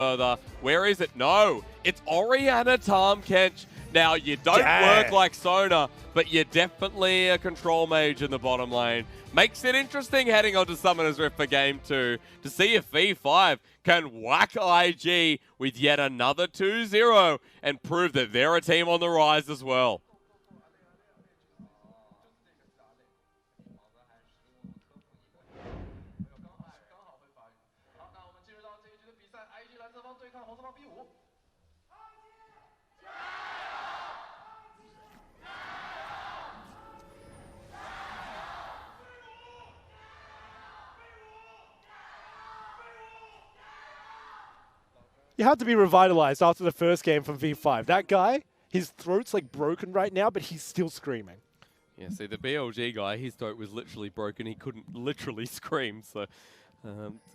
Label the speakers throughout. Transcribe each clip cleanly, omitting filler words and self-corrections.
Speaker 1: further. Where is it? No, it's Orianna, Tahm, Kench. Now, you don't work like Sona, but you're definitely a control mage in the bottom lane. Makes it interesting heading on to Summoner's Rift for Game 2 to see if V5 can whack IG with yet another 2-0 and prove that they're a team on the rise as well.
Speaker 2: You have to be revitalized after the first game from V5. That guy, his throat's like broken right now, but he's still screaming.
Speaker 1: Yeah, see, the BLG guy, his throat was literally broken. He couldn't literally scream, so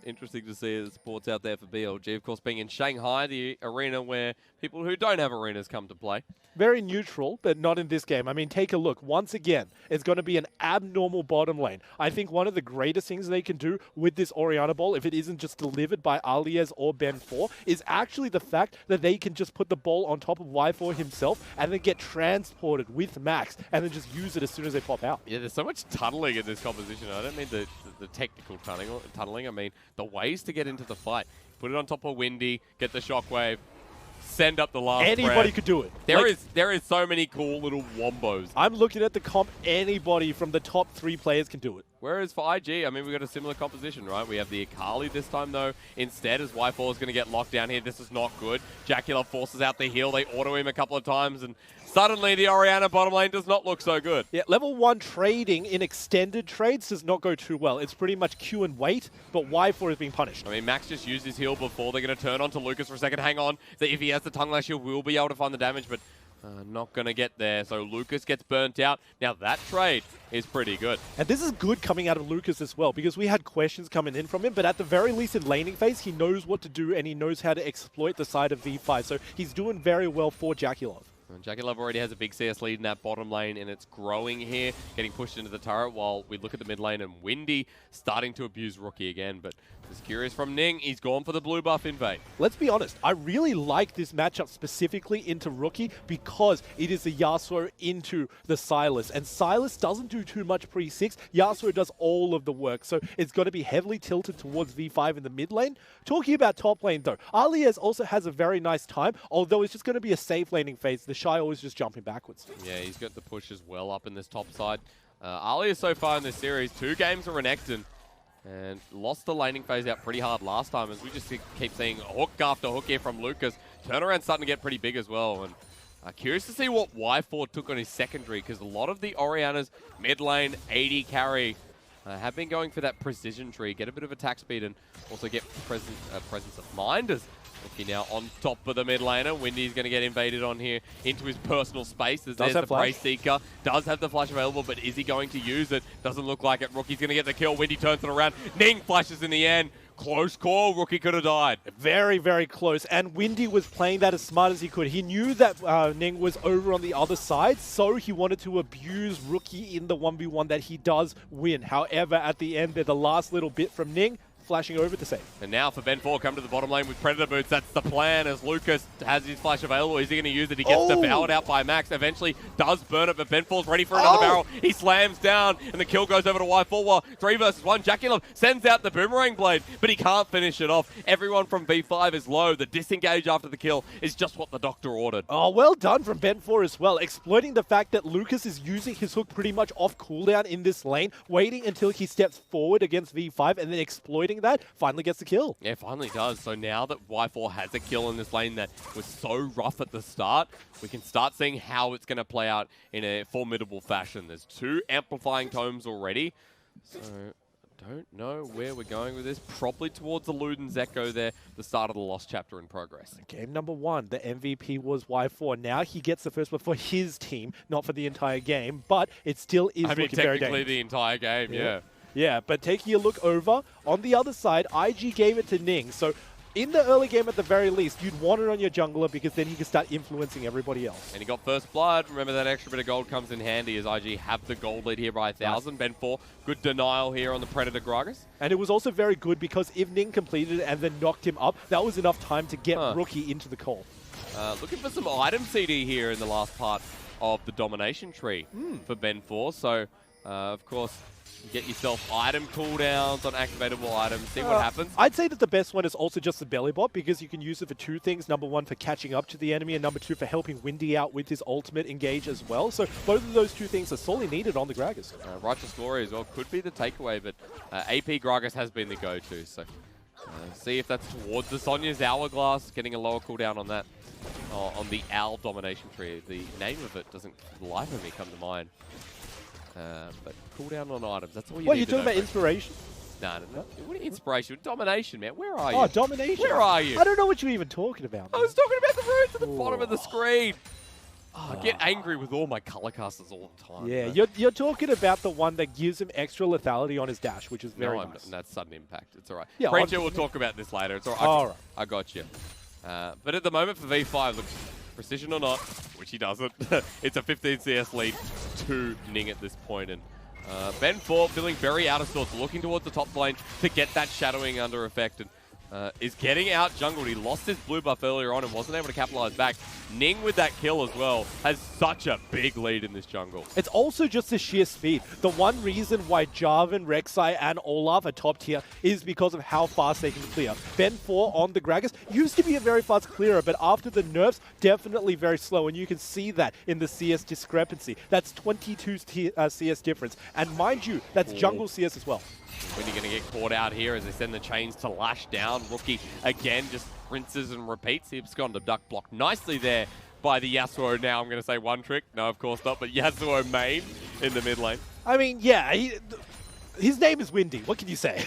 Speaker 1: interesting to see the sports out there for BLG. Of course, being in Shanghai, the arena where people who don't have arenas come to play.
Speaker 2: Very neutral, but not in this game. I mean, take a look. Once again, it's going to be an abnormal bottom lane. I think one of the greatest things they can do with this Orianna ball, if it isn't just delivered by Aliez or Ben4, is actually the fact that they can just put the ball on top of Y4 himself and then get transported with Max and then just use it as soon as they pop out.
Speaker 1: Yeah, there's so much tunneling in this composition. I don't mean the technical tunneling. I mean the ways to get into the fight. Put it on top of Windy, get the shockwave, send up the last
Speaker 2: Anybody could do it.
Speaker 1: There is so many cool little wombos.
Speaker 2: I'm looking at the comp. Anybody from the top 3 players can do it.
Speaker 1: Whereas for IG, I mean, we've got a similar composition, right? We have the Akali this time, though. Instead, as Y4 is going to get locked down here, this is not good. JackeyLove forces out the heal. They auto him a couple of times, and suddenly the Orianna bottom lane does not look so good.
Speaker 2: Yeah, level 1 trading in extended trades does not go too well. It's pretty much Q and wait, but Y4 is being punished.
Speaker 1: I mean, Max just used his heal before. They're going to turn on to Lucas for a second. Hang on. So if he has the tongue lash, he will be able to find the damage, but not going to get there. So Lucas gets burnt out. Now that trade is pretty good.
Speaker 2: And this is good coming out of Lucas as well, because we had questions coming in from him, but at the very least in laning phase, he knows what to do and he knows how to exploit the side of V5. So he's doing very well for JackeyLove.
Speaker 1: And JackeyLove already has a big CS lead in that bottom lane, and it's growing here, getting pushed into the turret while we look at the mid lane, and Windy starting to abuse Rookie again. But just curious from Ning, he's gone for the blue buff invade.
Speaker 2: Let's be honest, I really like this matchup specifically into Rookie because it is the Yasuo into the Sylas, and Sylas doesn't do too much pre-6. Yasuo does all of the work, so it's got to be heavily tilted towards V5 in the mid lane. Talking about top lane though, Aliez also has a very nice time, although it's just going to be a safe laning phase. TheShy always just jumping backwards.
Speaker 1: Yeah, he's got the push as well up in this top side. Aliez so far in this series, 2 games of Renekton, and lost the laning phase out pretty hard last time, as we just keep seeing hook after hook here from Lucas. Turnaround starting to get pretty big as well, and curious to see what Y4 took on his secondary, because a lot of the Orianna's mid lane 80 carry have been going for that precision tree, get a bit of attack speed, and also get presence of mind. As Rookie now on top of the mid laner. Windy's going to get invaded on here into his personal space. There's the Brace Seeker. Does have the flash available, but is he going to use it? Doesn't look like it. Rookie's going to get the kill. Windy turns it around. Ning flashes in the end. Close call. Rookie could have died.
Speaker 2: Very, very close. And Windy was playing that as smart as he could. He knew that Ning was over on the other side, so he wanted to abuse Rookie in the 1v1 that he does win. However, at the end, the last little bit from Ning, flashing over to save.
Speaker 1: And now for Ben4, come to the bottom lane with Predator Boots. That's the plan, as Lucas has his flash available. Is he going to use it? He gets devoured out by Max. Eventually does burn it, but Ben4's ready for another barrel. He slams down, and the kill goes over to Y4. While 3 versus 1, JackeyLove sends out the boomerang blade, but he can't finish it off. Everyone from V5 is low. The disengage after the kill is just what the doctor ordered.
Speaker 2: Oh, well done from Ben4 as well, exploiting the fact that Lucas is using his hook pretty much off cooldown in this lane, waiting until he steps forward against V5, and then exploiting that, finally gets the kill.
Speaker 1: Yeah, finally does. So now that Y4 has a kill in this lane that was so rough at the start, we can start seeing how it's going to play out in a formidable fashion. There's 2 amplifying tomes already, so I don't know where we're going with this. Probably towards the Luden's Echo there, the start of the Lost chapter in progress.
Speaker 2: Game number 1, the MVP was Y4. Now he gets the first one for his team, not for the entire game, but it still is looking very dangerous.
Speaker 1: Technically the entire game, yeah.
Speaker 2: Yeah, but taking a look over, on the other side, IG gave it to Ning. So in the early game at the very least, you'd want it on your jungler because then he can start influencing everybody else.
Speaker 1: And he got first blood. Remember, that extra bit of gold comes in handy as IG have the gold lead here by 1,000.
Speaker 2: Nice.
Speaker 1: Ben 4, good denial here on the Predator Gragas.
Speaker 2: And it was also very good because if Ning completed it and then knocked him up, that was enough time to get Rookie into the call.
Speaker 1: Looking for some item CD here in the last part of the domination tree for Ben 4. So, of course, get yourself item cooldowns on activatable items, see what happens.
Speaker 2: I'd say that the best one is also just the belly bot because you can use it for two things. Number one, for catching up to the enemy, and number two, for helping Windy out with his ultimate engage as well. So both of those two things are sorely needed on the Gragas.
Speaker 1: Righteous Glory as well could be the takeaway, but AP Gragas has been the go-to. So see if that's towards the Sonya's Hourglass, getting a lower cooldown on that, on the Owl domination tree. The name of it doesn't, for the life of me, come to mind. But cooldown on items, that's all you need to know.
Speaker 2: What, you're talking about inspiration?
Speaker 1: No. What inspiration? Domination, man. Where are you?
Speaker 2: Oh, domination.
Speaker 1: Where are you?
Speaker 2: I don't know what you're even talking about.
Speaker 1: I was talking about the runes at the bottom of the screen. I get angry with all my color casters all the time.
Speaker 2: Yeah, you're talking about the one that gives him extra lethality on his dash, which is very nice.
Speaker 1: And that's sudden impact. It's all right.
Speaker 2: Yeah,
Speaker 1: Preacher, we'll talk about this later. It's all right.
Speaker 2: All right.
Speaker 1: I got you. But at the moment for V5, look, precision or not, which he doesn't, it's a 15 CS lead to Ning at this point. And Ben 4 feeling very out of sorts, looking towards the top lane to get that shadowing under effect. And is getting out jungled. He lost his blue buff earlier on and wasn't able to capitalize back. Ning with that kill as well has such a big lead in this jungle.
Speaker 2: It's also just the sheer speed. The one reason why Jarvan, Rek'Sai, and Olaf are top tier is because of how fast they can clear. Ben 4 on the Gragas used to be a very fast clearer, but after the nerfs, definitely very slow, and you can see that in the CS discrepancy. That's 22 CS difference, and mind you, that's jungle CS as well.
Speaker 1: When you're going to get caught out here as they send the chains to lash down. Rookie, again, just rinses and repeats. He's gone to duck block nicely there by the Yasuo. Now I'm going to say one trick. No, of course not, but Yasuo main in the mid lane.
Speaker 2: I mean, yeah, his name is Windy. What can you say?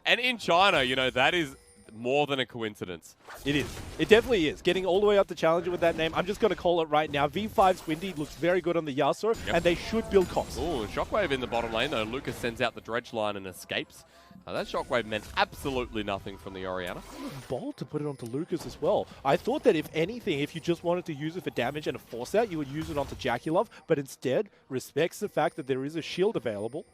Speaker 1: And in China, you know, that is more than a coincidence.
Speaker 2: It is. It definitely is. Getting all the way up to Challenger with that name. I'm just going to call it right now. V5's Windy looks very good on the Yasuo, and they should build comps.
Speaker 1: Ooh, Shockwave in the bottom lane, though. Lucas sends out the dredge line and escapes. That Shockwave meant absolutely nothing from the Orianna.
Speaker 2: Bold to put it onto Lucas as well. I thought that if anything, if you just wanted to use it for damage and a force out, you would use it onto JackeyLove, but instead respects the fact that there is a shield available.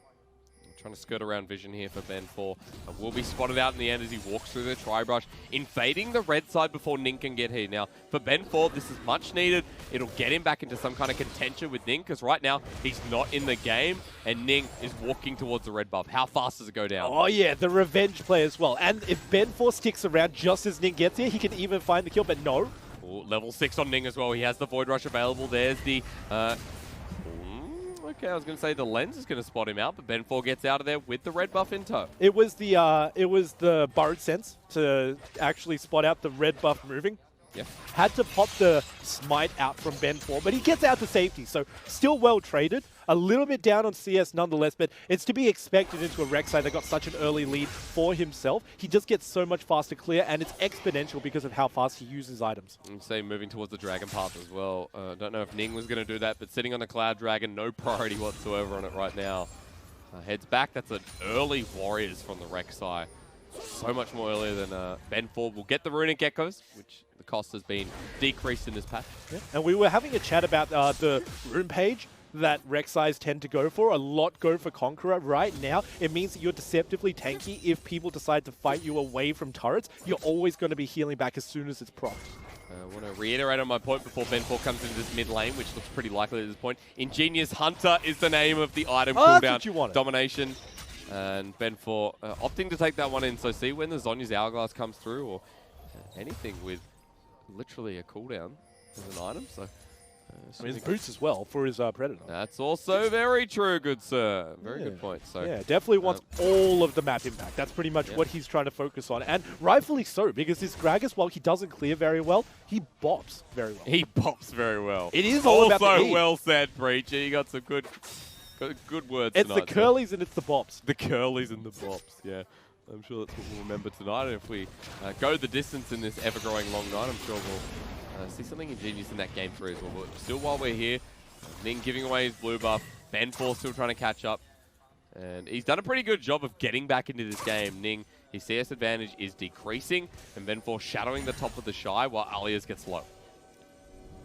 Speaker 1: Trying to skirt around vision here for Ben 4. Will be spotted out in the end as he walks through the tri-brush, invading the red side before Ning can get here. Now, for Ben 4, this is much needed. It'll get him back into some kind of contention with Ning, because right now, he's not in the game, and Ning is walking towards the red buff. How fast does it go down?
Speaker 2: Oh yeah, the revenge play as well. And if Ben 4 sticks around just as Ning gets here, he can even find the kill, but no.
Speaker 1: Ooh, level 6 on Ning as well. He has the Void Rush available. There's the... Okay, I was going to say the lens is going to spot him out, but Ben 4 gets out of there with the red buff in tow.
Speaker 2: It was the borrowed sense to actually spot out the red buff moving.
Speaker 1: Yeah.
Speaker 2: Had to pop the smite out from Ben 4, but he gets out to safety, so still well traded. A little bit down on CS nonetheless, but it's to be expected into a Rek'Sai that got such an early lead for himself. He just gets so much faster clear, and it's exponential because of how fast he uses items.
Speaker 1: And say moving towards the Dragon path as well. Don't know if Ning was going to do that, but sitting on the Cloud Dragon, no priority whatsoever on it right now. Heads back. That's an early Warriors from the Rek'Sai. So much more earlier than Ben 4 will get the Runic Echoes, which the cost has been decreased in this patch.
Speaker 2: Yeah. And we were having a chat about the rune page that Rek'Sais tend to go for. A lot go for Conqueror. Right now, it means that you're deceptively tanky. If people decide to fight you away from turrets, you're always going to be healing back as soon as it's procced.
Speaker 1: I want to reiterate on my point before Ben 4 comes into this mid lane, which looks pretty likely at this point. Ingenious Hunter is the name of the item cooldown.
Speaker 2: That's what you wanted.
Speaker 1: Domination. And Ben 4 opting to take that one in. So see when the Zhonya's Hourglass comes through, or anything with literally a cooldown as an item. So
Speaker 2: I mean, his boots as well for his Predator.
Speaker 1: That's also very true, good sir. Very good point. So
Speaker 2: yeah, definitely wants all of the map impact. That's pretty much what he's trying to focus on. And rightfully so, because his Gragas, while he doesn't clear very well, he bops very well.
Speaker 1: He bops very well.
Speaker 2: It is all about the
Speaker 1: Also well said, Preacher. You got some good words
Speaker 2: It's
Speaker 1: tonight,
Speaker 2: the curlies and it's the bops.
Speaker 1: The curlies and the bops, yeah. I'm sure that's what we'll remember tonight. And if we go the distance in this ever-growing long night, I'm sure we'll see something ingenious in that game 3 as well. But still, while we're here, Ning giving away his blue buff. Ben 4 still trying to catch up. And he's done a pretty good job of getting back into this game. Ning, His CS advantage is decreasing, and then foreshadowing the top of the Shy while Aliez gets low.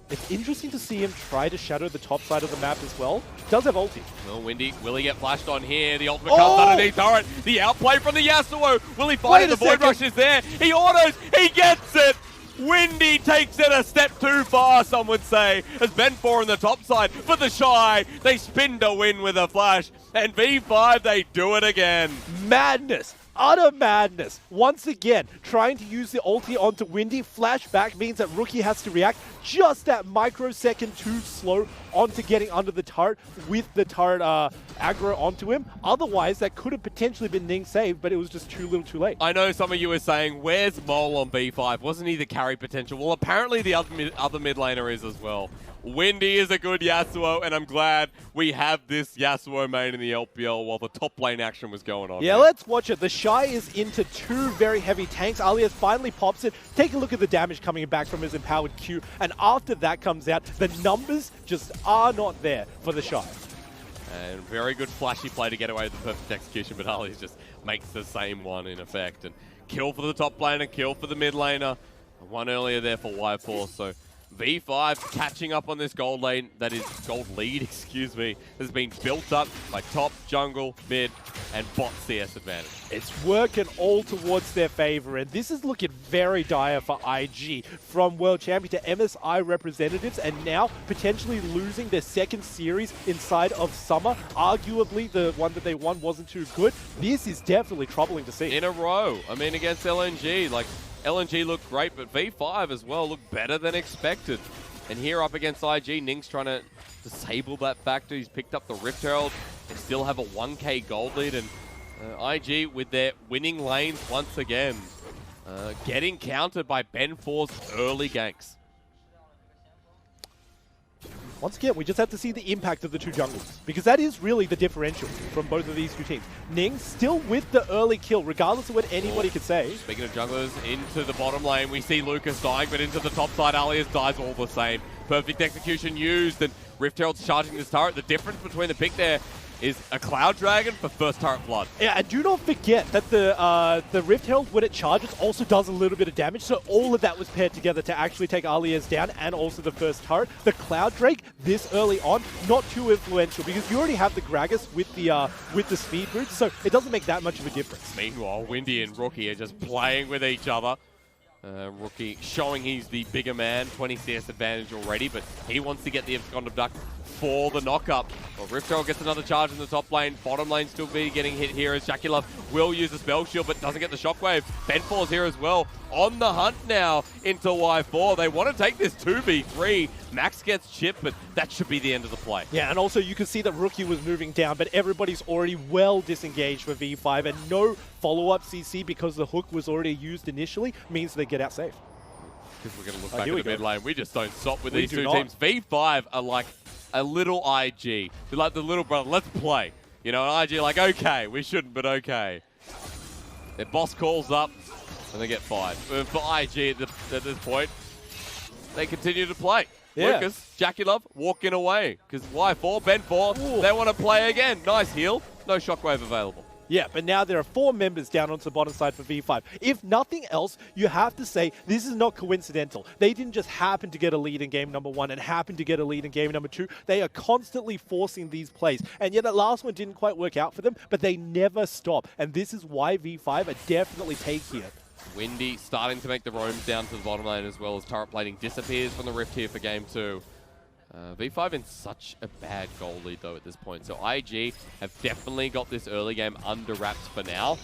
Speaker 2: It's interesting to see him try to shadow the top side of the map as well. Does have ulti.
Speaker 1: Well, Windy, will he get flashed on here? The ultimate comes underneath turret. The outplay from the Yasuo. Will he find it? The Void Rush is there. He autos. He gets it. Windy takes it a step too far, some would say, as Ben4 on the top side. For the Shy, they spin to win with a flash. And V5, they do it again.
Speaker 2: Madness. Utter madness. Once again, trying to use the ulti onto Windy. Flashback means that Rookie has to react just that microsecond too slow onto getting under the turret with the turret aggro onto him. Otherwise, that could have potentially been Ning saved, but it was just too little too late.
Speaker 1: I know some of you were saying, where's Mole on B5? Wasn't he the carry potential? Well, apparently the other mid laner is as well. Windy is a good Yasuo, and I'm glad we have this Yasuo main in the LPL while the top lane action was going on.
Speaker 2: Yeah, let's watch it. The Shy is into two very heavy tanks. Aliez finally pops it. Take a look at the damage coming back from his empowered Q, and after that comes out, the numbers just are not there for the Shy.
Speaker 1: And very good flashy play to get away with the perfect execution, but Aliez just makes the same one in effect. And kill for the top laner, kill for the mid laner. One earlier there for Y4, so V5 catching up on this gold lane, that is gold lead, excuse me, has been built up by top, jungle, mid, and bot CS advantage.
Speaker 2: It's working all towards their favor, and this is looking very dire for IG. From World Champion to MSI representatives, and now potentially losing their second series inside of Summer. Arguably, the one that they won wasn't too good. This is definitely troubling to see.
Speaker 1: In a row. I mean, against LNG, like, LNG looked great, but V5 as well looked better than expected. And here up against IG, Ning's trying to disable that factor. He's picked up the Rift Herald. They still have a 1k gold lead, and IG with their winning lanes once again. Getting countered by Ben4's early ganks.
Speaker 2: Once again, we just have to see the impact of the two jungles, because that is really the differential from both of these two teams. Ning still with the early kill, regardless of what anybody could say.
Speaker 1: Speaking of junglers, into the bottom lane, we see Lucas dying, but into the top side, Aliez dies all the same. Perfect execution used, and Rift Herald's charging this turret. The difference between the pick there is a Cloud Dragon for first turret flood.
Speaker 2: Yeah, and do not forget that the Rift Herald, when it charges, also does a little bit of damage. So all of that was paired together to actually take Aliez down, and also the first turret. The Cloud Drake this early on, not too influential, because you already have the Gragas with the speed boost, so it doesn't make that much of a difference.
Speaker 1: Meanwhile, Windy and Rookie are just playing with each other. Rookie showing he's the bigger man, 20 CS advantage already, but he wants to get the Abscond Duck for the knock-up. Well, Rift Herald gets another charge in the top lane. Bottom lane still be getting hit here as JackeyLove will use the spell shield, but doesn't get the shockwave. Ben4's here as well. On the hunt now into Y4. They want to take this 2v3. Max gets chipped, but that should be the end of the play.
Speaker 2: Yeah, and also you can see that Rookie was moving down, but everybody's already well disengaged for V5, and no follow-up CC because the hook was already used initially means they get out safe.
Speaker 1: Because we're going to look back at the mid lane. We just don't stop with these two
Speaker 2: not.
Speaker 1: teams. V5 are like a little IG. They're like the little brother. Let's play. You know, and IG like, okay, we shouldn't, but okay. Their boss calls up, and they get fired. For IG at this point, they continue to play.
Speaker 2: Yeah.
Speaker 1: Lucas, JackeyLove walking away. Because Y4, Ben4, they want to play again. Nice heal. No shockwave available.
Speaker 2: Yeah, but now there are 4 members down onto the bottom side for V5. If nothing else, you have to say this is not coincidental. They didn't just happen to get a lead in game number 1 and happen to get a lead in game number 2. They are constantly forcing these plays. And yet that last one didn't quite work out for them, but they never stop. And this is why V5 are definitely take here.
Speaker 1: Windy starting to make the roams down to the bottom lane as well as turret plating disappears from the Rift here for game 2. V5 in such a bad goal lead though at this point. So IG have definitely got this early game under wraps for now.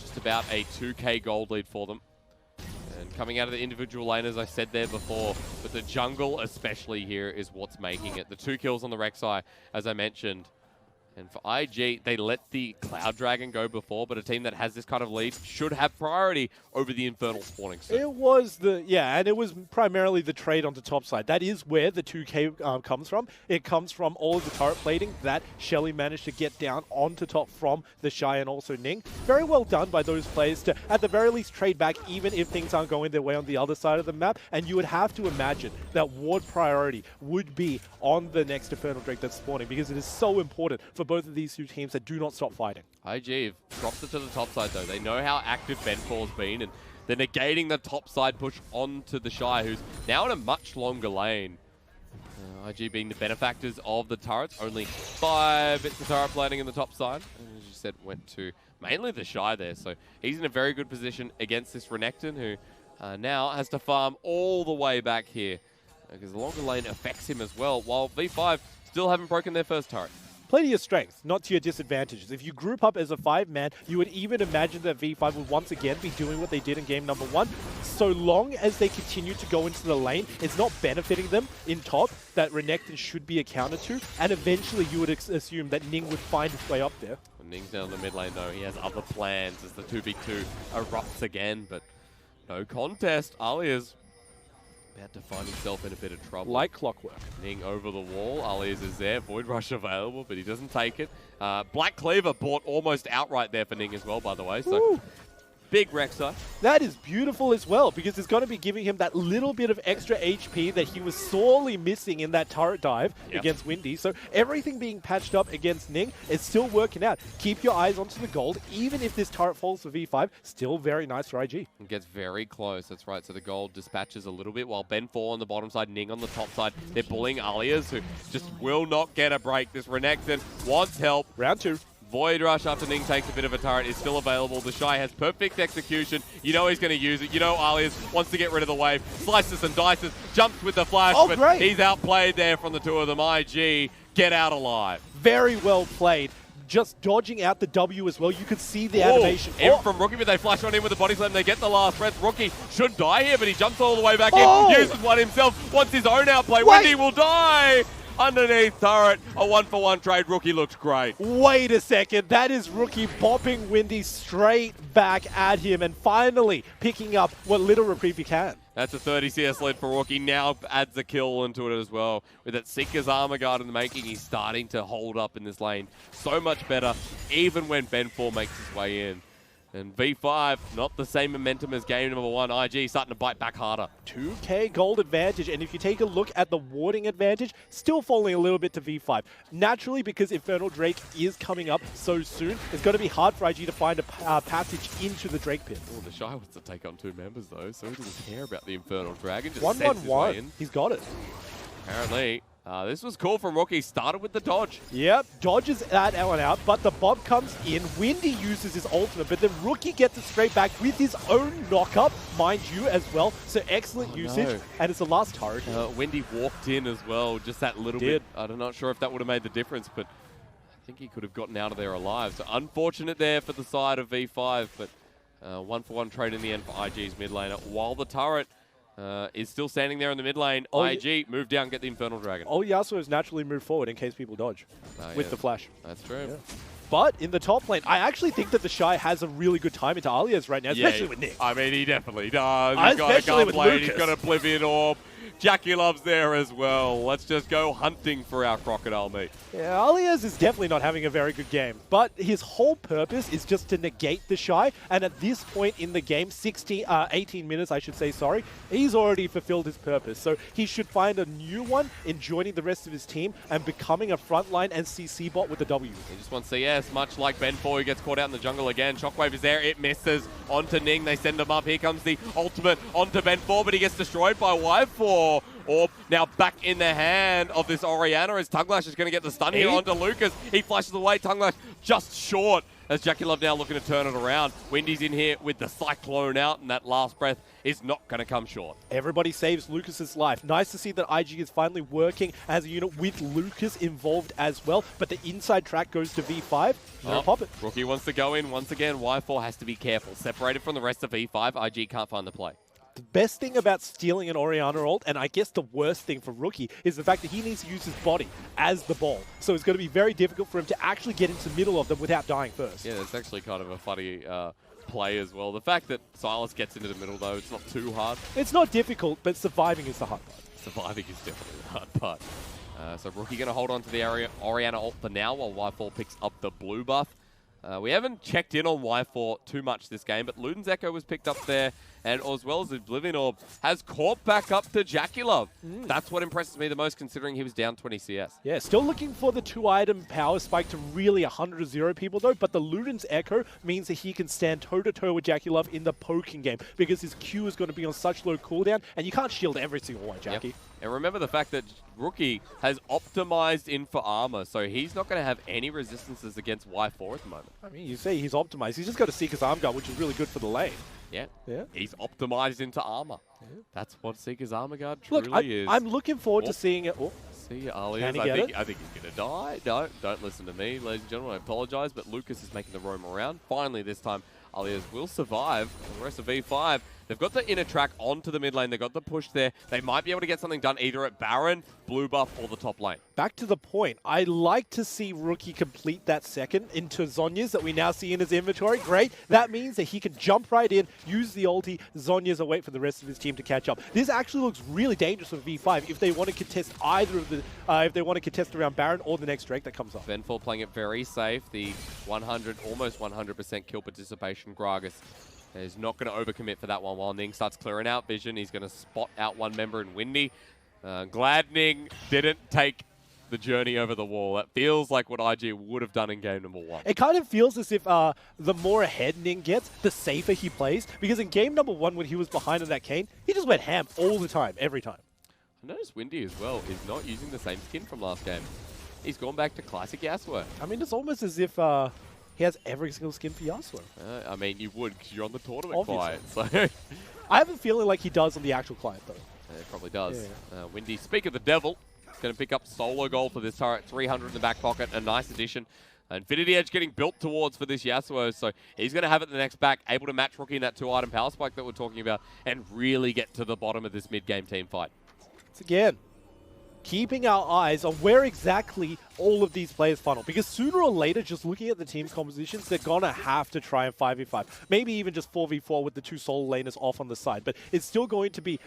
Speaker 1: Just about a 2k gold lead for them. And coming out of the individual lane, as I said there before, but the jungle especially here is what's making it. The 2 kills on the Rek'Sai, as I mentioned. And for IG, they let the Cloud Dragon go before, but a team that has this kind of lead should have priority over the Infernal spawning soon.
Speaker 2: It was and it was primarily the trade onto top side. That is where the 2k comes from. It comes from all of the turret plating that Shelly managed to get down onto top from TheShy and also Ning. Very well done by those players to, at the very least, trade back even if things aren't going their way on the other side of the map. And you would have to imagine that ward priority would be on the next Infernal Drake that's spawning, because it is so important for both of these two teams that do not stop fighting.
Speaker 1: IG drops it to the top side though. They know how active Ben4's been, and they're negating the top side push onto TheShy, who's now in a much longer lane. IG being the benefactors of the turrets. Only 5 bits of turret planting in the top side. And as you said, went to mainly TheShy there. So he's in a very good position against this Renekton, who now has to farm all the way back here. Because the longer lane affects him as well, while V5 still haven't broken their first turret.
Speaker 2: Play to your strengths, not to your disadvantages. If you group up as a 5-man, you would even imagine that V5 would once again be doing what they did in game number 1. So long as they continue to go into the lane, it's not benefiting them in top, that Renekton should be accounted to, and eventually you would assume that Ning would find his way up there.
Speaker 1: When Ning's down the mid lane though, he has other plans as the 2v2 erupts again, but no contest. Aliez about to find himself in a bit of trouble.
Speaker 2: Like clockwork.
Speaker 1: Ning over the wall. Aliez is there. Void Rush available, but he doesn't take it. Black Cleaver bought almost outright there for Ning as well, by the way. So
Speaker 2: Ooh.
Speaker 1: Big Rek'Sai.
Speaker 2: That is beautiful as well, because it's going to be giving him that little bit of extra HP that he was sorely missing in that turret dive against Windy. So everything being patched up against Ning is still working out. Keep your eyes onto the gold. Even if this turret falls for V5, still very nice for IG.
Speaker 1: It gets very close, that's right. So the gold dispatches a little bit, while Ben4 on the bottom side, Ning on the top side. They're bullying Aliez, who just will not get a break. This Renekton wants help.
Speaker 2: Round 2.
Speaker 1: Void Rush after Ning takes a bit of a turret is still available. TheShy has perfect execution. You know he's going to use it. You know Aliez wants to get rid of the wave. Slices and dices, jumps with the flash, but
Speaker 2: great.
Speaker 1: He's outplayed there from the two of them. IG, get out alive.
Speaker 2: Very well played. Just dodging out the W as well. You could see the animation.
Speaker 1: In from Rookie, but they flash on him with the body slam. They get the last breath. Rookie should die here, but he jumps all the way back in. Uses one himself. Wants his own outplay. Windy will die. Underneath turret, a 1-for-1 trade. Rookie looks great.
Speaker 2: Wait a second. That is Rookie bopping Windy straight back at him and finally picking up what little reprieve he can.
Speaker 1: That's a 30 CS lead for Rookie. Now adds a kill into it as well. With that Seeker's armor guard in the making, he's starting to hold up in this lane so much better, even when Ben4 makes his way in. And V5, not the same momentum as game number 1. IG starting to bite back harder. 2K
Speaker 2: gold advantage, and if you take a look at the warding advantage, still falling a little bit to V5. Naturally, because Infernal Drake is coming up so soon, it's going to be hard for IG to find a passage into the Drake pit.
Speaker 1: Oh, TheShy wants to take on 2 members though, so he doesn't care about the Infernal Dragon. Just
Speaker 2: 1-1-1. He's got it.
Speaker 1: Apparently. This was cool from Rookie. Started with the dodge.
Speaker 2: Yep, dodges that one out, but the bomb comes in. Windy uses his ultimate, but then Rookie gets it straight back with his own knockup, mind you, as well. So excellent usage, and it's the last turret.
Speaker 1: Windy walked in as well, just that little bit. I'm not sure if that would have made the difference, but I think he could have gotten out of there alive. So unfortunate there for the side of V5, but 1-for-1 trade in the end for IG's mid laner, while the turret is still standing there in the mid lane. IG, move down, get the Infernal Dragon.
Speaker 2: Yasuo has naturally moved forward in case people dodge with the flash.
Speaker 1: That's true.
Speaker 2: Yeah. But in the top lane, I actually think that TheShy has a really good time into Aliez right now, especially with Ning.
Speaker 1: I mean, he definitely does. He's got a gunblade, he's got Oblivion Orb. JackeyLove's there as well. Let's just go hunting for our crocodile meat.
Speaker 2: Yeah, Aliez is definitely not having a very good game, but his whole purpose is just to negate TheShy, and at this point in the game, 18 minutes, I should say, sorry, he's already fulfilled his purpose. So he should find a new one in joining the rest of his team and becoming a frontline and CC bot with the W.
Speaker 1: He just wants CS, much like Ben4, who gets caught out in the jungle again. Shockwave is there, it misses. Onto Ning, they send him up. Here comes the ultimate onto Ben4, but he gets destroyed by Y4. Orb now back in the hand of this Orianna as Tunglash is going to get the stun here onto Lucas. He flashes away. Tunglash just short as JackeyLove now looking to turn it around. Windy's in here with the Cyclone out, and that last breath is not going to come short.
Speaker 2: Everybody saves Lucas's life. Nice to see that IG is finally working as a unit with Lucas involved as well, but the inside track goes to V5. Pop it.
Speaker 1: Rookie wants to go in once again. Y4 has to be careful. Separated from the rest of V5, IG can't find the play.
Speaker 2: The best thing about stealing an Orianna ult, and I guess the worst thing for Rookie, is the fact that he needs to use his body as the ball. So it's going to be very difficult for him to actually get into the middle of them without dying first.
Speaker 1: Yeah, it's actually kind of a funny play as well. The fact that Sylas gets into the middle, though, it's not too hard.
Speaker 2: It's not difficult, but surviving is the hard part.
Speaker 1: Surviving is definitely the hard part. So Rookie going to hold on to the Orianna ult for now while Y4 picks up the blue buff. We haven't checked in on Y4 too much this game, but Luden's Echo was picked up there, and as well as the Oblivion Orb, has caught back up to JackeyLove. That's what impresses me the most, considering he was down 20 CS.
Speaker 2: Yeah, still looking for the 2-item power spike to really 100-0 people though, but the Luden's Echo means that he can stand toe-to-toe with JackeyLove in the poking game, because his Q is going to be on such low cooldown, and you can't shield every single one, Jackie.
Speaker 1: Yep. And remember the fact that Rookie has optimized in for armor, so he's not going to have any resistances against Y4 at the moment.
Speaker 2: I mean, you say he's optimized. He's just got a Seeker's Arm Guard, which is really good for the lane.
Speaker 1: Yeah.
Speaker 2: Yeah.
Speaker 1: He's optimized into armor. Yeah. That's what Seeker's Armor Guard truly is.
Speaker 2: I'm looking forward to seeing it. Oh.
Speaker 1: See you, Aliez. I think he's going to die. No, don't listen to me, ladies and gentlemen. I apologize, but Lucas is making the roam around. Finally, this time, Aliez will survive. The rest of V5, they've got the inner track onto the mid lane. They've got the push there. They might be able to get something done either at Baron, blue buff, or the top lane. Back
Speaker 2: to the point. I like to see Rookie complete that second into Zhonya's that we now see in his inventory. Great. That means that he can jump right in, use the ulti. Zhonya's will wait for the rest of his team to catch up. This actually looks really dangerous for V5 if they want to contest either of the, if they want to contest around Baron or the next Drake that comes up.
Speaker 1: Benfall playing it very safe. The 100, almost 100% kill participation. Gragas is not going to overcommit for that one while Ning starts clearing out vision. He's going to spot out one member in Windy. Glad Ning didn't take the journey over the wall. That feels like what IG would have done in game number 1.
Speaker 2: It kind of feels as if the more ahead Ning gets, the safer he plays. Because in game number 1, when he was behind on that Kane, he just went ham all the time, every time.
Speaker 1: I noticed Windy as well is not using the same skin from last game. He's gone back to classic Yasuo.
Speaker 2: I mean, it's almost as if he has every single skin for Yasuo.
Speaker 1: I mean, you would, because you're on the tournament client. So.
Speaker 2: I have a feeling like he does on the actual client, though.
Speaker 1: It probably does. Yeah. Windy, speak of the devil, is going to pick up solo gold for this turret. 300 in the back pocket, a nice addition. Infinity Edge getting built towards for this Yasuo, so he's going to have it in the next back, able to match Rookie in that 2-item power spike that we're talking about, and really get to the bottom of this mid-game team fight.
Speaker 2: Once again, keeping our eyes on where exactly all of these players funnel. Because sooner or later, just looking at the team compositions, they're going to have to try and 5v5. Maybe even just 4v4 with the 2 solo laners off on the side. But it's still going to be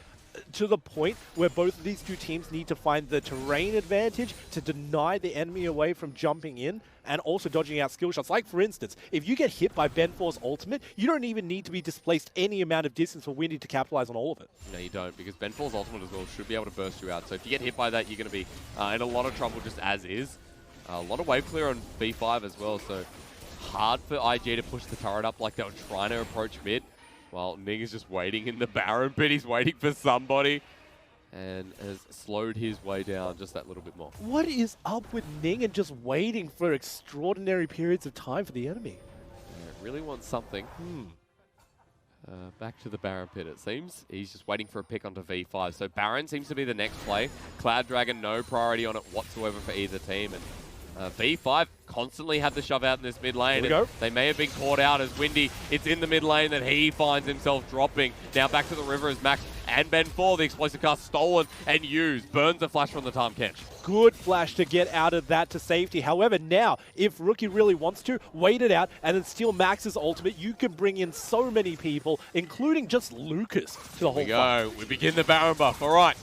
Speaker 2: to the point where both of these two teams need to find the terrain advantage to deny the enemy away from jumping in and also dodging out skill shots. Like, for instance, if you get hit by Benfall's ultimate, you don't even need to be displaced any amount of distance for Windy to capitalize on all of it.
Speaker 1: No, you don't, because Benfall's ultimate as well should be able to burst you out. So if you get hit by that, you're going to be in a lot of trouble just as is. A lot of wave clear on B5 as well, so hard for IG to push the turret up like they were trying to approach mid. While Ning is just waiting in the Baron pit. He's waiting for somebody and has slowed his way down just that little bit more.
Speaker 2: What is up with Ning and just waiting for extraordinary periods of time for the enemy?
Speaker 1: Yeah, really wants something. Back to the Baron pit, it seems. He's just waiting for a pick onto V5. So Baron seems to be the next play. Cloud Dragon, no priority on it whatsoever for either team. And V5 constantly have the shove out in this mid lane.
Speaker 2: Here we go.
Speaker 1: They may have been caught out as Windy. It's in the mid lane that he finds himself dropping. Now back to the river as Max and Benfall, the explosive cast stolen and used. Burns the flash from the Tahm Kench.
Speaker 2: Good flash to get out of that to safety. However, now, if Rookie really wants to, wait it out and then steal Max's ultimate. You can bring in so many people, including just Lucas, to the whole fight.
Speaker 1: We begin the Baron buff. All right.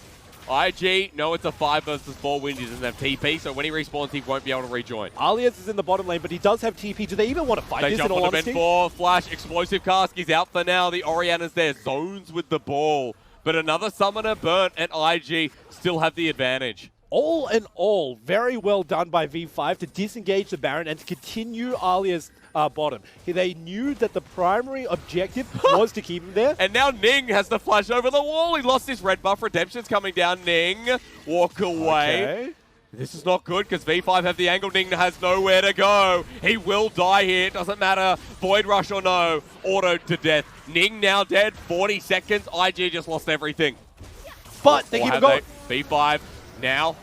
Speaker 1: IG, no, it's a 5 versus 4 Windy. He doesn't have TP, so when he respawns, he won't be able to rejoin.
Speaker 2: Aliez is in the bottom lane, but he does have TP. Do they even want to fight this in all honesty?
Speaker 1: They jump on the flash, explosive cast. He's out for now. The Orianna's there. Zones with the ball. But another summoner burnt, and IG still have the advantage.
Speaker 2: All in all, very well done by V5 to disengage the Baron and to continue Aliez's bottom. They knew that the primary objective was to keep him there.
Speaker 1: And now Ning has the flash over the wall. He lost his red buff. Redemption's coming down. Ning, walk away.
Speaker 2: Okay.
Speaker 1: This is not good because V5 have the angle. Ning has nowhere to go. He will die here. It doesn't matter. Void Rush or no. Auto to death. Ning now dead. 40 seconds. IG just lost everything.
Speaker 2: But they keep it going.
Speaker 1: V5 now.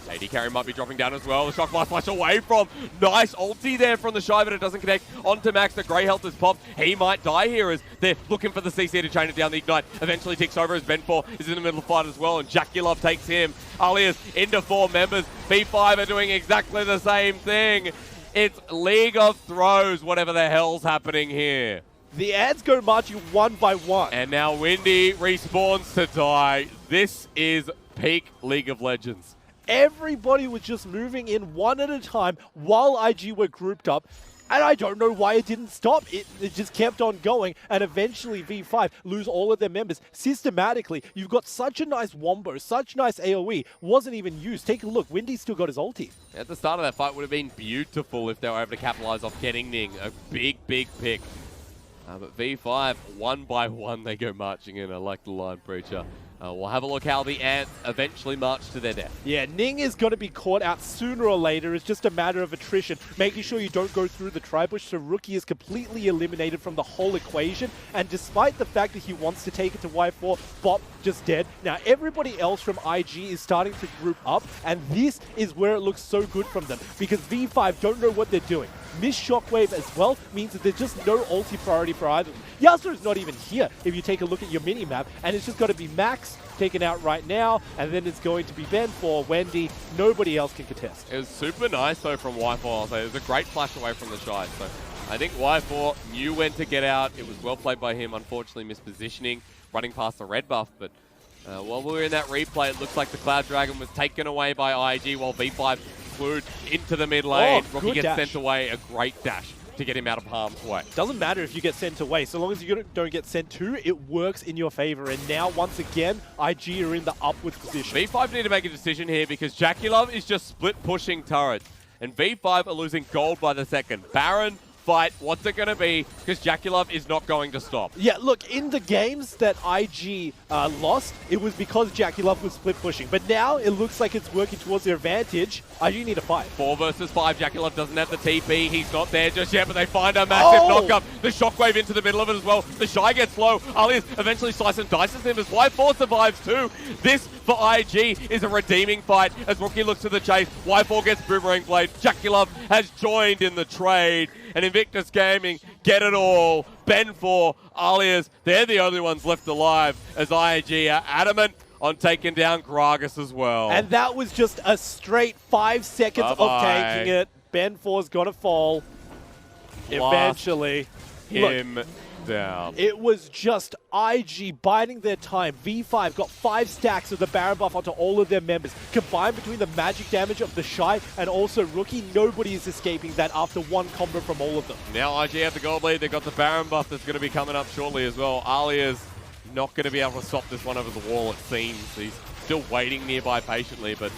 Speaker 1: AD carry might be dropping down as well. The shock blast flash away from. Nice ulti there from TheShy, but it doesn't connect onto Max. The grey health is popped. He might die here as they're looking for the CC to chain it down. The ignite eventually ticks over as Benfall is in the middle of the fight as well, and JackeyLove takes him. Aliez into 4 members. V5 are doing exactly the same thing. It's League of Throws, whatever the hell's happening here.
Speaker 2: The ads go marching one by one.
Speaker 1: And now Windy respawns to die. This is peak League of Legends.
Speaker 2: Everybody was just moving in one at a time while IG were grouped up. And I don't know why it didn't stop. It just kept on going, and eventually V5 lose all of their members systematically. You've got such a nice wombo, such nice AoE, wasn't even used. Take a look, Windy still got his ulti.
Speaker 1: At the start of that fight would have been beautiful if they were able to capitalize off getting Ning. A big pick. But V5, one by one, they go marching in. I like the line, Preacher. We'll have a look how the Ants eventually march to their death. Yeah,
Speaker 2: Ning is going to be caught out sooner or later. It's just a matter of attrition, making sure you don't go through the tri-bush, so Rookie is completely eliminated from the whole equation. And despite the fact that he wants to take it to Y4, Bop just dead. Now, everybody else from IG is starting to group up, and this is where it looks so good from them, because V5 don't know what they're doing. Miss Shockwave as well means that there's just no ulti priority for either of them. Yasuo's not even here if you take a look at your mini-map, and it's just got to be Max taken out right now, and then it's going to be Ben for Wendy. Nobody else can contest.
Speaker 1: It was super nice, though, from Y4. I'll say. It was a great flash away from TheShy. So I think Y4 knew when to get out. It was well played by him, unfortunately mispositioning, running past the red buff, but while we were in that replay, it looks like the Cloud Dragon was taken away by IG while V5 flew into the mid lane. Rookie gets sent away. A great dash to get him out of harm's way.
Speaker 2: Doesn't matter if you get sent away. So long as you don't get sent to, it works in your favor. And now, once again, IG are in the upwards position.
Speaker 1: V5 need to make a decision here because JackeyLove is just split pushing turrets. And V5 are losing gold by the second. Baron, fight, what's it going to be? Because JackeyLove is not going to stop.
Speaker 2: Yeah, look, in the games that IG lost, it was because JackeyLove was split pushing. But now it looks like it's working towards their advantage. IG need a fight.
Speaker 1: 4 versus 5. JackeyLove doesn't have the TP. He's not there just yet, but they find a massive knock-up. The Shockwave into the middle of it as well. TheShy gets low. Aliez eventually slices and dices him as Y4 survives too. This, for IG, is a redeeming fight as Rookie looks to the chase. Y4 gets Boomerang Blade. JackeyLove has joined in the trade. And Invictus Gaming get it all. Ben 4, Aliez, they're the only ones left alive as IG are adamant on taking down Gragas as well.
Speaker 2: And that was just a straight 5 seconds of taking it. Ben 4's got to fall. Eventually.
Speaker 1: Him down.
Speaker 2: It was just IG biding their time. V5 got 5 stacks of the Baron buff onto all of their members. Combined between the magic damage of TheShy and also Rookie, nobody is escaping that after one combo from all of them.
Speaker 1: Now IG have the gold lead. They've got the Baron buff that's going to be coming up shortly as well. Aliez not going to be able to stop this one over the wall, it seems. He's still waiting nearby patiently, but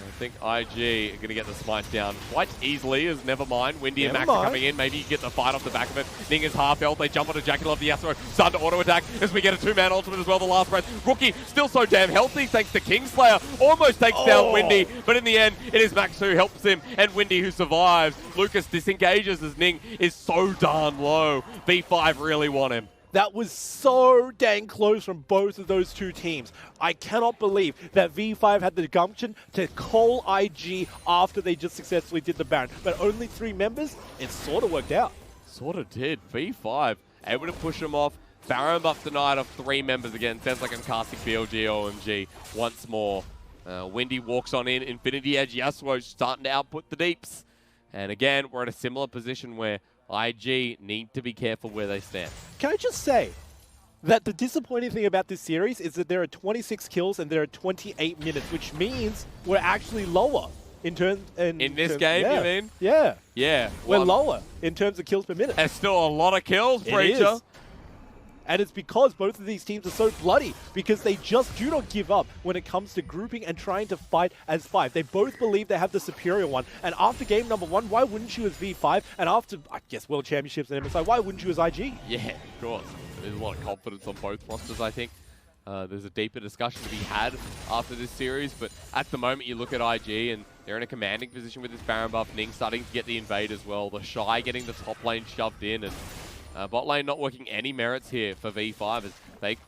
Speaker 1: I think IG are going to get the smite down quite easily, as never mind. Windy and Max are coming in. Maybe you get the fight off the back of it. Ning is half health. They jump onto JackeyLove, the Yasuo. Start to auto-attack as we get a 2-man ultimate as well, the last breath. Rookie still so damn healthy thanks to Kingslayer. Almost takes down Windy, but in the end, it is Max who helps him and Windy who survives. Lucas disengages as Ning is so darn low. V5 really want him.
Speaker 2: That was so dang close from both of those two teams. I cannot believe that V5 had the gumption to call IG after they just successfully did the Baron. But only 3 members, it sort of worked out.
Speaker 1: Sort of did. V5 able to push him off. Baron buff denied off 3 members again. Sounds like I'm casting BLG OMG once more. Windy walks on in. Infinity Edge Yasuo starting to output the deeps. And again, we're in a similar position where IG need to be careful where they stand.
Speaker 2: Can I just say that the disappointing thing about this series is that there are 26 kills and there are 28 minutes, which means we're actually lower in terms... In
Speaker 1: this game,
Speaker 2: yeah,
Speaker 1: you mean?
Speaker 2: Yeah.
Speaker 1: Yeah.
Speaker 2: We're lower in terms of kills per minute.
Speaker 1: There's still a lot of kills, Preacher.
Speaker 2: It is. And it's because both of these teams are so bloody, because they just do not give up when it comes to grouping and trying to fight as 5. They both believe they have the superior one. And after game number 1, why wouldn't you as V5? And after, I guess, World Championships and MSI, why wouldn't you as IG?
Speaker 1: Yeah, of course. There's a lot of confidence on both rosters, I think. There's a deeper discussion to be had after this series, but at the moment you look at IG and they're in a commanding position with this Baron buff. Ning starting to get the invade as well. TheShy getting the top lane shoved in, and bot lane not working any merits here for V5 as they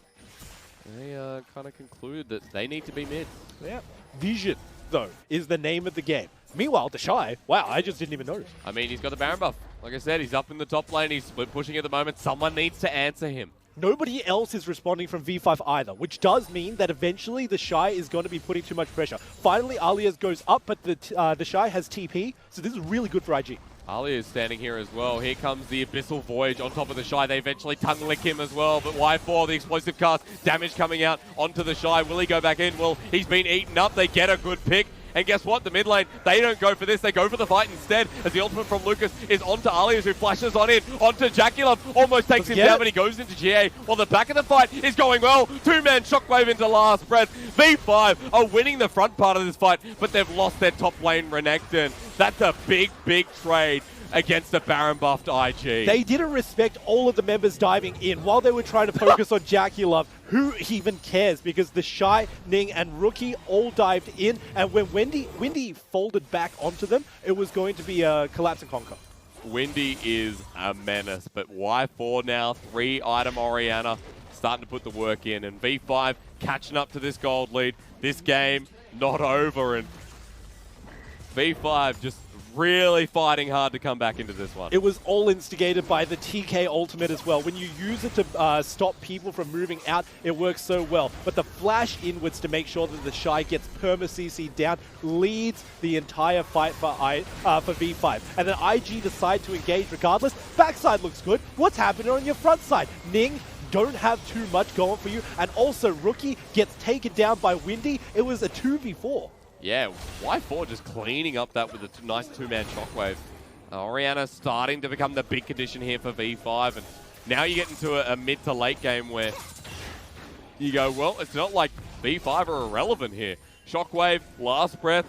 Speaker 1: kind of conclude that they need to be mid.
Speaker 2: Yeah. Vision, though, is the name of the game. Meanwhile, TheShy, wow, I just didn't even notice.
Speaker 1: I mean, he's got the Baron buff. Like I said, he's up in the top lane. He's split pushing at the moment. Someone needs to answer him.
Speaker 2: Nobody else is responding from V5 either, which does mean that eventually TheShy is going to be putting too much pressure. Finally, Aliez goes up, but TheShy has TP, so this is really good for IG.
Speaker 1: Aliez standing here as well. Here comes the Abyssal Voyage on top of TheShy. They eventually tongue lick him as well, but Y4, the explosive cast, damage coming out onto TheShy. Will he go back in? Well, he's been eaten up. They get a good pick, And guess what? The mid lane, they don't go for this. They go for the fight instead, as the ultimate from Lucas is onto Aliez, who flashes on in, onto JackeyLove, almost takes him down, but he goes into GA. While the back of the fight is going well. Two-man shockwave into last breath. V5 are winning the front part of this fight, but they've lost their top lane, Renekton. That's a big, big trade against the Baron buffed IG.
Speaker 2: They didn't respect all of the members diving in while they were trying to focus on JackeyLove. Who even cares? Because TheShy, Ning, and Rookie all dived in, and when Windy folded back onto them, it was going to be a collapse and conquer.
Speaker 1: Windy is a menace, but Y4 now, 3-item Orianna, starting to put the work in, and V5 catching up to this gold lead. This game not over, and V5 just really fighting hard to come back into this one.
Speaker 2: It was all instigated by the TK ultimate as well. When you use it to stop people from moving out, it works so well. But the flash inwards to make sure that TheShy gets perma-CC down leads the entire fight for V5. And then IG decide to engage regardless. Backside looks good. What's happening on your front side? Ning don't have too much going for you. And also Rookie gets taken down by Windy. It was a 2v4.
Speaker 1: Yeah, Y4 just cleaning up that with a nice two-man shockwave. Orianna starting to become the big condition here for V5, and now you get into a mid to late game where you go, well, it's not like V5 are irrelevant here. Shockwave, last breath,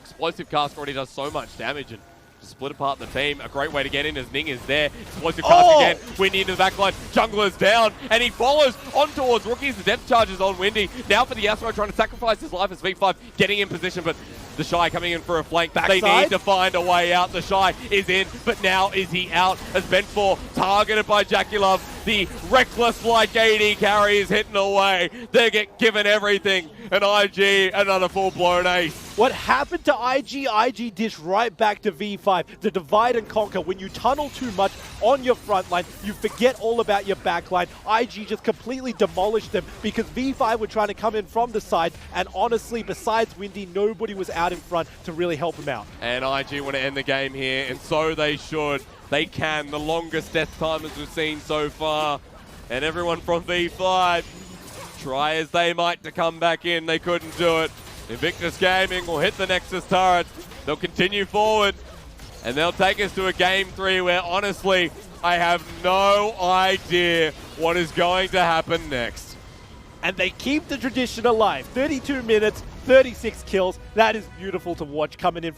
Speaker 1: explosive cast already does so much damage, and to split apart the team, a great way to get in as Ning is there. Explosive cast again, Windy into the backline, Jungler's down, and he follows on towards Rookies. The depth charges on Windy. Now for the Yasuo trying to sacrifice his life as V5 getting in position, but TheShy coming in for a flank. Backside. They need to find a way out. TheShy is in, but now is he out as Ben4 targeted by JackeyLove. The reckless like AD carry is hitting away. They get given everything, and IG another full-blown ace.
Speaker 2: What happened to IG? IG dish right back to V5. The divide and conquer. When you tunnel too much on your front line, you forget all about your back line. IG just completely demolished them because V5 were trying to come in from the side, and honestly, besides Windy, nobody was out in front to really help him out.
Speaker 1: And IG want to end the game here, and so they should. They can. The longest death time as we've seen so far. And everyone from V5, try as they might to come back in, they couldn't do it. Invictus Gaming will hit the Nexus turret. They'll continue forward, and they'll take us to a Game 3 where, honestly, I have no idea what is going to happen next.
Speaker 2: And they keep the tradition alive. 32 minutes, 36 kills. That is beautiful to watch coming in.